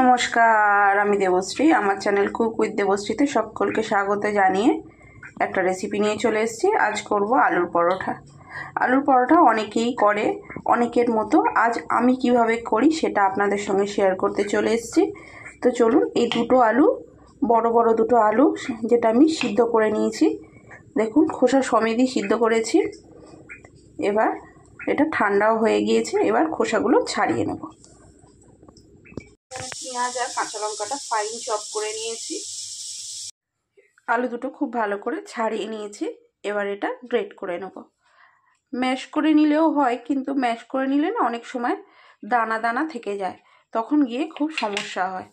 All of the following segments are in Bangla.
নমস্কার, আমি দেবশ্রী। আমার চ্যানেল কুক উইথ দেবশ্রীতে সকলকে স্বাগত জানিয়ে একটা রেসিপি নিয়ে চলে এসেছি। আজ করব আলুর পরোটা। আলুর পরোটা অনেকেই করে, অনেকের মতো আজ আমি কিভাবে করি সেটা আপনাদের সঙ্গে শেয়ার করতে চলে এসেছি। তো চলুন, এই দুটো আলু, বড় বড় দুটো আলু যেটা আমি সিদ্ধ করে নিয়েছি, দেখুন খোসা সমেতই সিদ্ধ করেছি। এবার এটা ঠান্ডাও হয়ে গিয়েছে, এবার খোসাগুলো ছাড়িয়ে নেব। পেঁয়াজ আর কাঁচা লঙ্কাটা ফাইন চপ করে নিয়েছি। আলু দুটো খুব ভালো করে ছাড়িয়ে নিয়েছি। এবার এটা গ্রেট করে নেব। ম্যাশ করে নিলেও হয়, কিন্তু ম্যাশ করে নিলে না অনেক সময় দানা দানা থেকে যায়, তখন গিয়ে খুব সমস্যা হয়,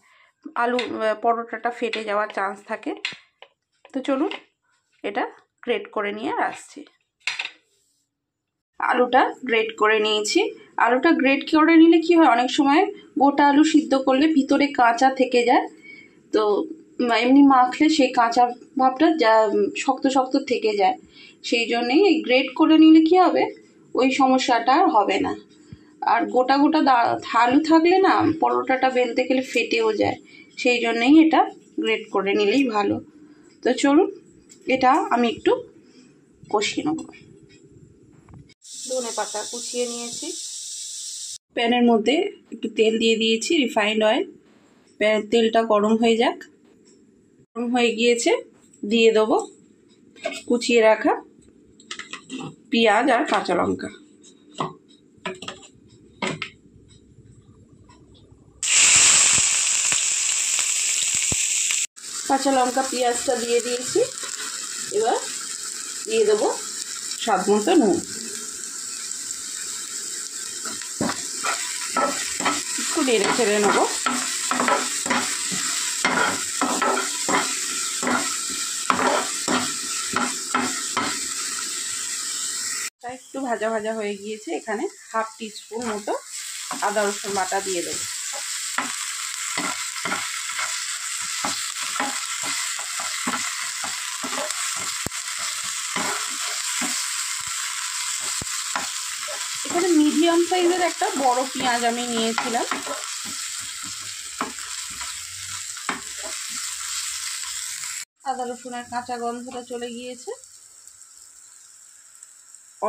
আলু পরোটাটা ফেটে যাওয়ার চান্স থাকে। তো চলুন এটা গ্রেট করে নিয়ে আসছি। আলুটা গ্রেট করে নিয়েছি। আলুটা গ্রেট করে নিলে কি হয়, অনেক সময় গোটা আলু সিদ্ধ করলে ভিতরে কাঁচা থেকে যায়, তো এমনি মাখলে সেই কাঁচা ভাবটা যা শক্ত শক্ত থেকে যায়। সেই জন্যেই এই গ্রেট করে নিলে কি হবে, ওই সমস্যাটা হবে না। আর গোটা গোটা আলু থাকলে না পরোটাটা বেলতে গেলে ফেটেও যায়, সেই জন্যেই এটা গ্রেট করে নিলেই ভালো। তো চলুন এটা আমি একটু কষিয়ে নেব। ধনে পাতা কুচিয়ে নিয়েছি। প্যানের মধ্যে একটু তেল দিয়ে দিয়েছি, রিফাইন্ড অয়েল। তেলটা গরম হয়ে যাক। গরম হয়ে গিয়েছে, দিয়ে দেবো কুচিয়ে রাখা পেঁয়াজ আর কাঁচা লঙ্কা। কাঁচা লঙ্কা পেঁয়াজটা দিয়ে দিয়েছি। এবার দিয়ে দেবো স্বাদ মতো নুন। একটু নেড়ে ছেড়ে নেবো। একটু ভাজা ভাজা হয়ে গিয়েছে, এখানে হাফ টিস্পুন মতো আদা রসুন বাটা দিয়ে দেবো। এখানে মিডিয়াম সাইজের একটা বড় পেঁয়াজ আমি নিয়েছিলাম। আদা রসুনের কাঁচা গন্ধটা চলে গিয়েছে।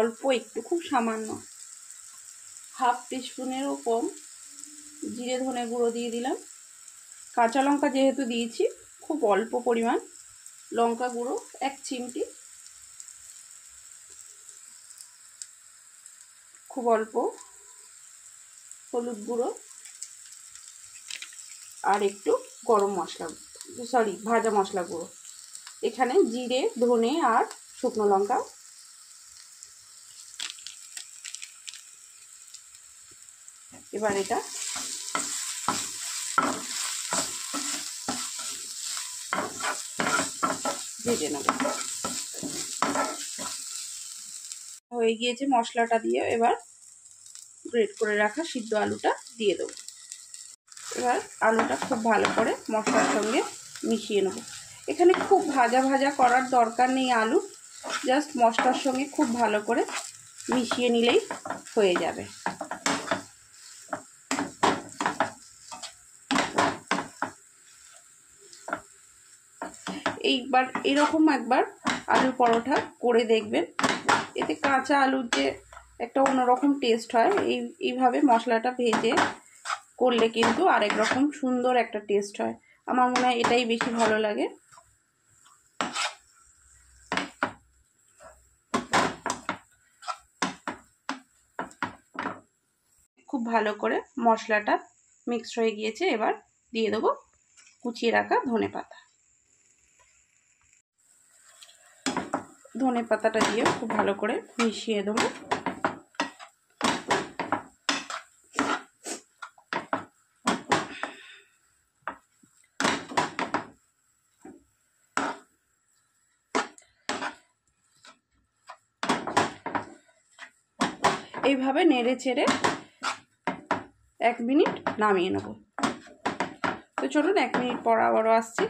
অল্প একটু, খুব সামান্য, হাফ টিস্পুনেরও কম জিরে ধনে গুঁড়ো দিয়ে দিলাম। কাঁচা লঙ্কা যেহেতু দিয়েছি, খুব অল্প পরিমাণ লঙ্কা গুঁড়ো, 1 চিমটি, খুব অল্প হলুদ গুঁড়ো, আর একটু গরম মশলা, ভাজা মশলা গুঁড়ো। এখানে জিরে ধনে আর শুকনো লঙ্কা। এবার এটা ভেজে নেব। হয়ে গিয়েছে মশলাটা দিয়ে, এবার গ্রেট করে রাখা সিদ্ধ আলুটা দিয়ে দেবো। এবার আলুটা খুব ভালো করে মশলার সঙ্গে মিশিয়ে নেব। এখানে খুব ভাজা ভাজা করার দরকার নেই, আলু জাস্ট মশলার সঙ্গে খুব ভালো করে মিশিয়ে নিলেই হয়ে যাবে। এইবার এরকম একবার আলুর পরোটা করে দেখবেন, এতে কাঁচা আলুর যে একটা অন্যরকম টেস্ট হয়, এইভাবে মশলাটা ভেজে করলে কিন্তু আরেক রকম সুন্দর একটা টেস্ট হয়। আমার মনে হয় এটাই বেশি ভালো লাগে। খুব ভালো করে মশলাটা মিক্সড হয়ে গিয়েছে, এবার দিয়ে দেবো কুচিয়ে রাখা ধনে পাতা। ধনে পাতাটা দিয়ে খুব ভালো করে মিশিয়ে দেবো। এইভাবে নেড়ে চেড়ে 1 মিনিট নামিয়ে নেব। তো চলুন 1 মিনিট পর আবারও আসছি।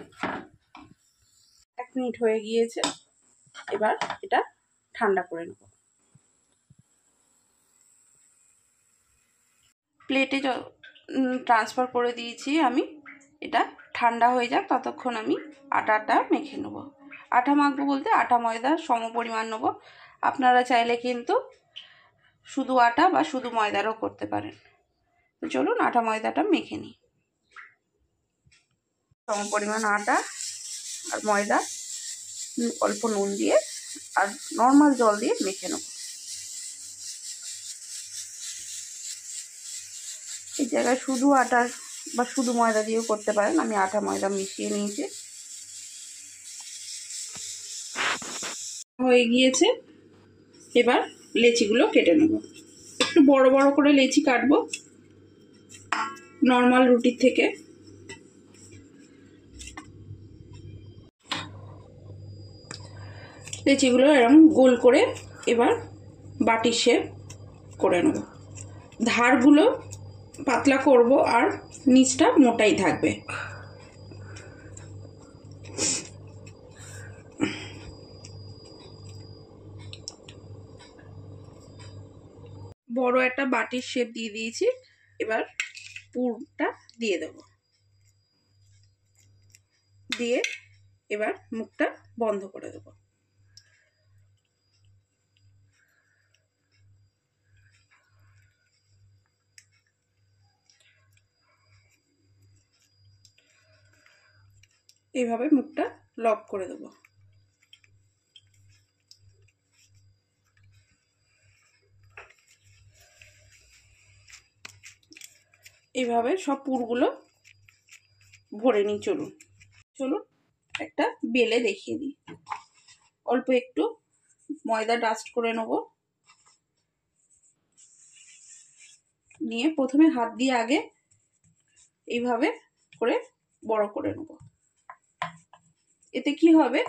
1 মিনিট হয়ে গিয়েছে, এবার এটা ঠান্ডা করে নেব। প্লেটে ট্রান্সফার করে দিয়েছি আমি। এটা ঠান্ডা হয়ে যাক, ততক্ষণ আমি আটাটা মেখে নেব। আটা মাখবো বলতে আটা ময়দা সম পরিমাণ নেব। আপনারা চাইলে কিন্তু শুধু আটা বা শুধু ময়দারও করতে পারেন। তো চলুন আটা ময়দাটা মেখে নিই। সম পরিমাণ আটা আর ময়দা অল্প নুন দিয়ে আর নর্মাল জল দিয়ে মেখে নেব। এই জায়গায় শুধু আটা বা শুধু ময়দা দিয়েও করতে পারেন। আমি আটা ময়দা মিশিয়ে নিয়েছি। হয়ে গিয়েছে, এবার লেচিগুলো কেটে নেব। একটু বড় বড় করে লেচি কাটবো নর্মাল রুটির থেকে। লেচিগুলো এরকম গোল করে এবার বাটি শেপ করে নেব। ধারগুলো পাতলা করব আর নিচটা মোটাই থাকবে। বড় একটা বাটির শেপ দিয়ে দিয়েছি। এবার পুরটা দিয়ে দেব, দিয়ে এবার মুখটা বন্ধ করে দেব। এইভাবে মুখটা লক করে দেব। এইভাবে সব পুরগুলো ভরে নিই। চলুন চলুন একটা বেলে দেখিয়ে দিই। অল্প একটু ময়দা ডাস্ট করে নেব, নিয়ে প্রথমে হাত দিয়ে আগে এইভাবে করে বড় করে নেব। এতে কি হবে,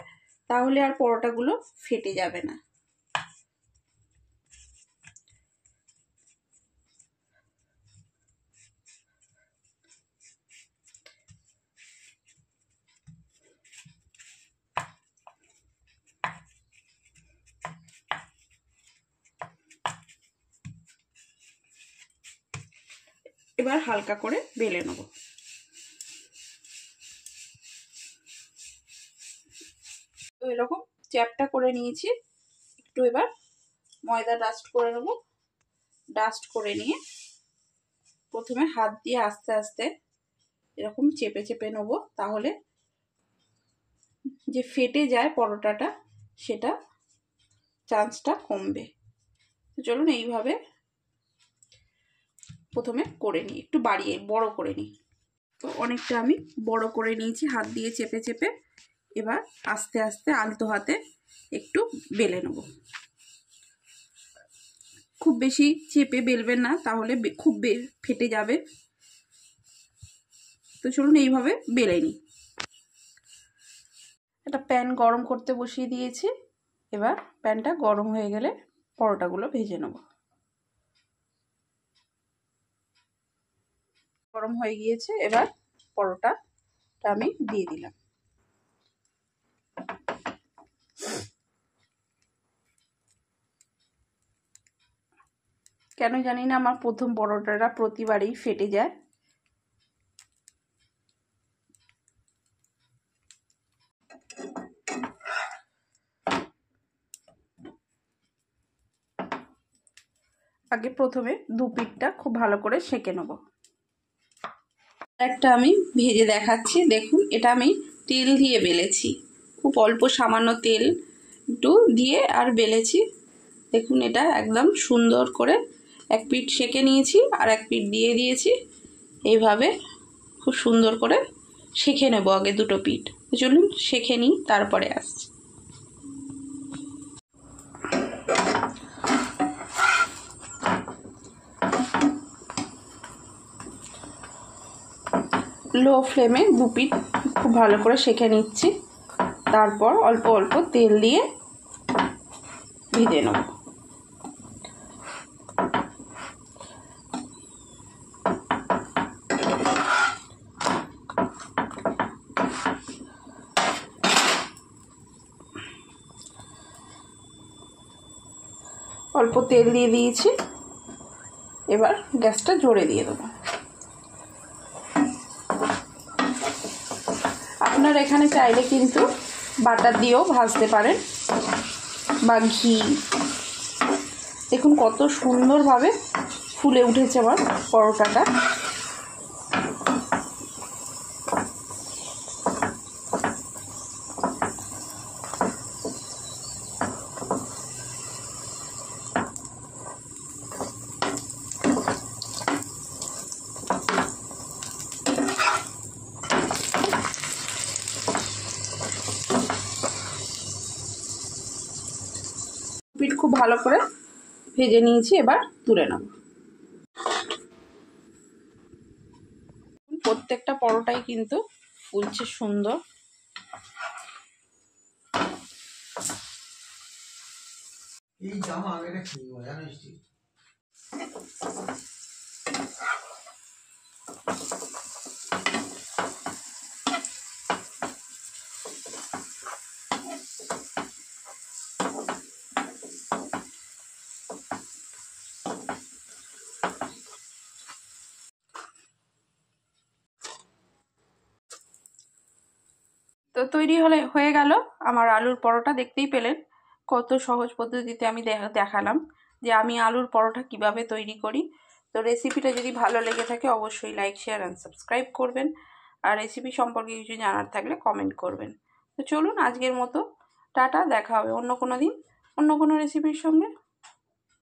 তাহলে আর পরোটাগুলো ফেটে যাবে না। এবার হালকা করে বেলে নেব। তো এরকম চ্যাপটা করে নিয়েছি। একটু এবার ময়দা ডাস্ট করে নেব। ডাস্ট করে নিয়ে প্রথমে হাত দিয়ে আস্তে আস্তে এরকম চেপে চেপে নেব, তাহলে যে ফেটে যায় পরোটাটা সেটা চান্সটা কমবে। তো চলুন এইভাবে প্রথমে করে নিই, একটু বাড়িয়ে বড় করে নিই। তো অনেকটা আমি বড় করে নিয়েছি হাত দিয়ে চেপে চেপে। এবার আস্তে আস্তে আলতো হাতে একটু বেলে নেব। খুব বেশি চেপে বেলবেন না, তাহলে খুব ফেটে যাবে। তো চলুন এইভাবে বেলে নিই। একটা প্যান গরম করতে বসিয়ে দিয়েছি। এবার প্যানটা গরম হয়ে গেলে পরোটাগুলো ভেজে নেব। গরম হয়ে গিয়েছে, এবার পরোটাটা আমি দিয়ে দিলাম। কেন জানি না আমার প্রথম পরোটাটা প্রতিবারই ফেটে যায়। আগে প্রথমে দু পিঠটা খুব ভালো করে সেঁকে নেব। একটা আমি ভেজে দেখাচ্ছি। দেখুন, এটা আমি তেল দিয়ে বেলেছি। খুব অল্প সামান্য তেল একটু দিয়ে আর বেলেছি। দেখুন, এটা একদম সুন্দর করে এক পিঠ সেঁকে নিয়েছি আর এক পিঠ দিয়ে দিয়েছি। এইভাবে খুব সুন্দর করে সেঁকে নেব আগে দুটো পিঠ। চলুন সেঁকে নিই, তারপরে আসছি। লো ফ্লেমে দু পিঠ খুব ভালো করে সেঁকে নিচ্ছি। তারপর অল্প অল্প তেল দিয়ে ভেজে নেব। অল্প তেল দিয়ে দিয়েছি। এবার গ্যাসটা জোরে দিয়ে দেবো। আপনারা এখানে চাইলে কিন্তু বাটার দিয়েও ভাজতে পারেন বা ঘি। দেখুন কত সুন্দরভাবে ফুলে উঠেছে আমার পরোটাটা। পিঠ খুব ভালো করে ভেজে নিয়েছি, এবার তুলে নেব। প্রত্যেকটা পরোটাই কিন্তু ফুলছে সুন্দর। এই জামা এটা কি জানিস তুই? তো তৈরি হয়ে গেল আমার আলুর পরোটা। দেখতেই পেলেন কত সহজ পদ্ধতিতে আমি দেখালাম যে আমি আলুর পরোটা কিভাবে তৈরি করি। তো রেসিপিটা যদি ভালো লেগে থাকে অবশ্যই লাইক, শেয়ার অ্যান্ড সাবস্ক্রাইব করবেন। আর রেসিপি সম্পর্কে কিছু জানার থাকলে কমেন্ট করবেন। তো চলুন আজকের মতো টাটা, দেখা হবে অন্য কোনো দিন অন্য কোনো রেসিপির সঙ্গে।